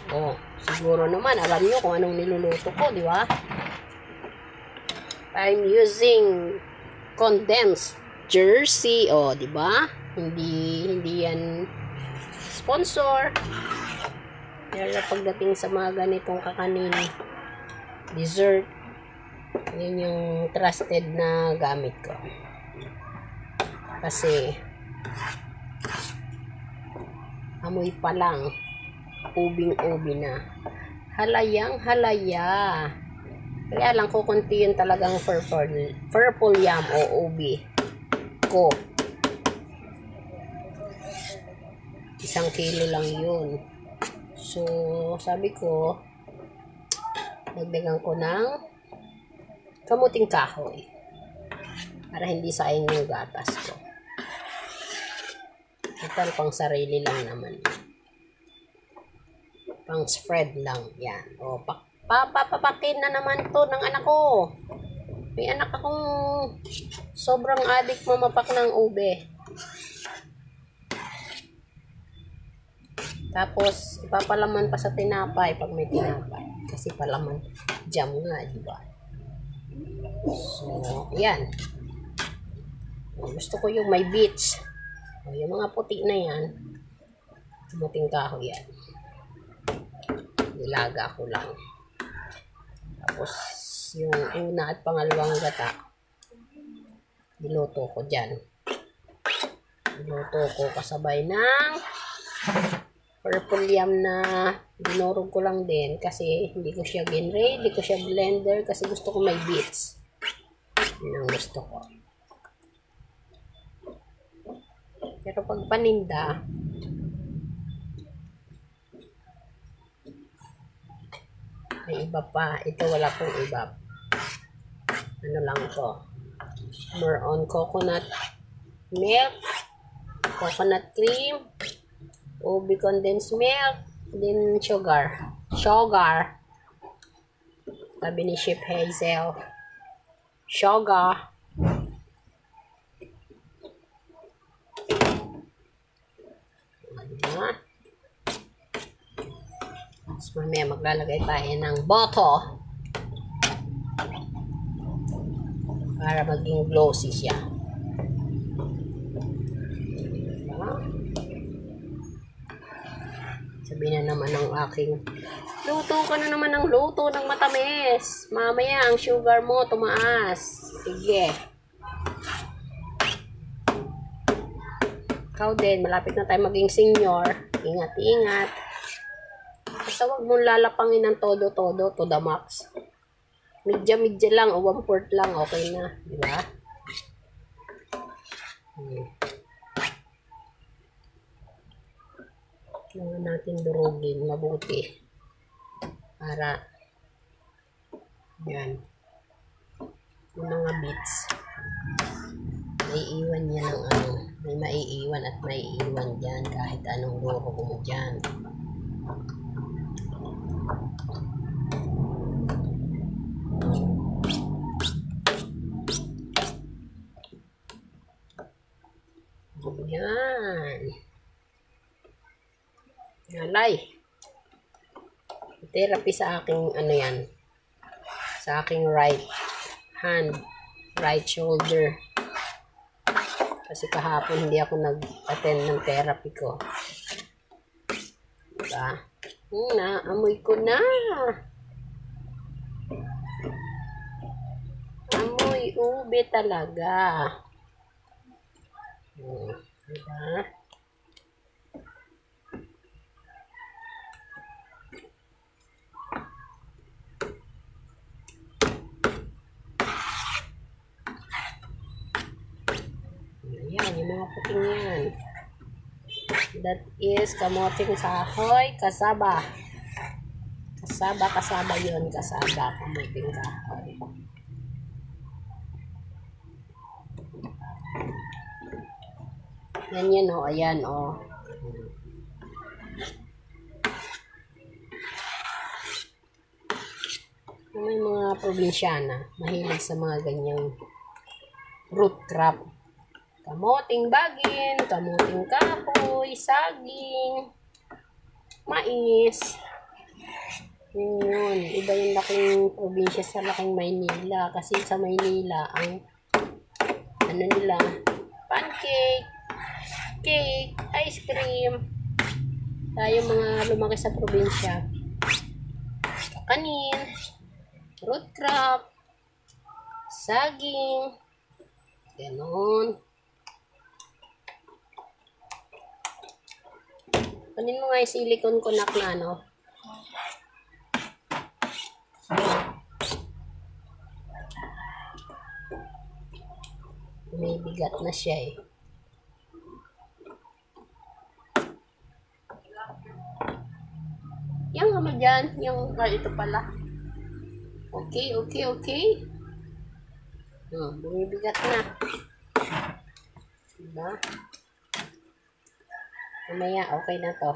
Oh, siguro naman alam nyo kung anong niluluto ko, di ba? I'm using condensed jersey, oh, di ba? Hindi yan sponsor. Pero pagdating sa mga ganitong kakanin, dessert, yun yung trusted na gamit ko. Kasi amoy pa lang, ubing-ubi na. Halayang halaya. Kaya lang kukunti yun talagang purple yam o ubi ko. 1 kilo lang yun. So, sabi ko, nagdagan ko ng kamuting kahoy para hindi sayang yung gatas ko. Total pang sarili lang naman. Pang spread lang. Yan. O, papapakin na naman to ng anak ko. May anak akong sobrang addict mamapak ng ube. Tapos, ipapalaman pa sa tinapay pag may tinapay. Kasi palaman, jam nga, diba? So, yan. Gusto ko yung may beets. O, yung mga puti na yan, kamuting kahoy yan. Nilaga ko lang. Tapos, yung una at pangalawang gata, niluto ko dyan. Niluto ko kasabay ng purple yam na dinurog ko lang din kasi hindi ko siya ginray, hindi ko siya blender kasi gusto ko may beets. Yun ang gusto ko. Pero pag paninda, may iba pa. Ito wala pong iba. Ano lang to. More on coconut milk, coconut cream, ubi condensed milk, then sugar. Sugar. Sabi ni Chef Hazel. Sugar. Tapos mamaya maglalagay tayo ng boto para maging glossy siya. Sabihin na naman ng aking luto ka na naman ng luto ng matamis. Mamaya ang sugar mo tumaas. Sige. Ikaw din, malapit na tayo maging senior. Ingat-ingat. Basta huwag mong lalapangin ng todo-todo to the max. Midya-midya lang o 1/4 lang, okay na. Diba? Kailangan natin durugin mabuti. Para yan. Yung mga bits. May iwan yan ng ano. May maiiwan at may iwan dyan kahit anong durog mo dyan. Yan. Nalay. Therapy sa aking ano yan. Sa aking right hand. Right shoulder. Kasi kahapon hindi ako nag-attend ng therapy ko. Diba? Naamoy ko na. Amoy ube talaga. Diba? Ayan, yung mga puting yan. That is kamoting kahoy, kasaba. Kasaba yun, kasaba, kamoting kahoy. Yan o, ayan o. May mga probinsyana, mahilig sa mga ganyang root crop. Kamoting bagin, kamoting kahoy, saging, mais. Yun, iba yung laking probinsya sa laking Maynila. Kasi sa Maynila, ang ano nila, pancake, cake, ice cream. Tayo mga lumaki sa probinsya. Kanin, root crop, saging, ganon. Kunin mo nga yung silicone ko na ano. May bigat na siya eh. Yang ano dyan? Yung ito pala. Okay. Bumibigat na. Diba? Mamaya, okay na to.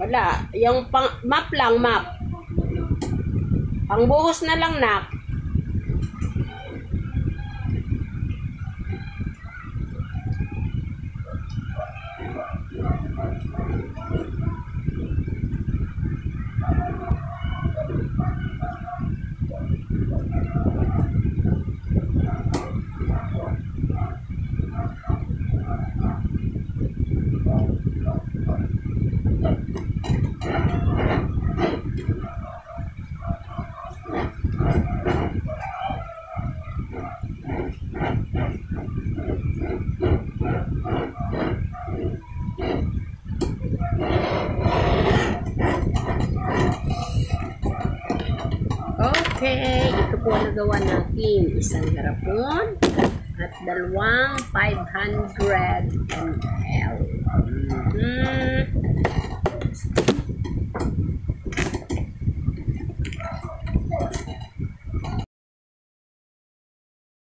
Wala. Yung map lang, map. Pangbuhos na lang, nak. Okay, ito po ang nagawa natin. Isang garapon at dalawang 500 ml.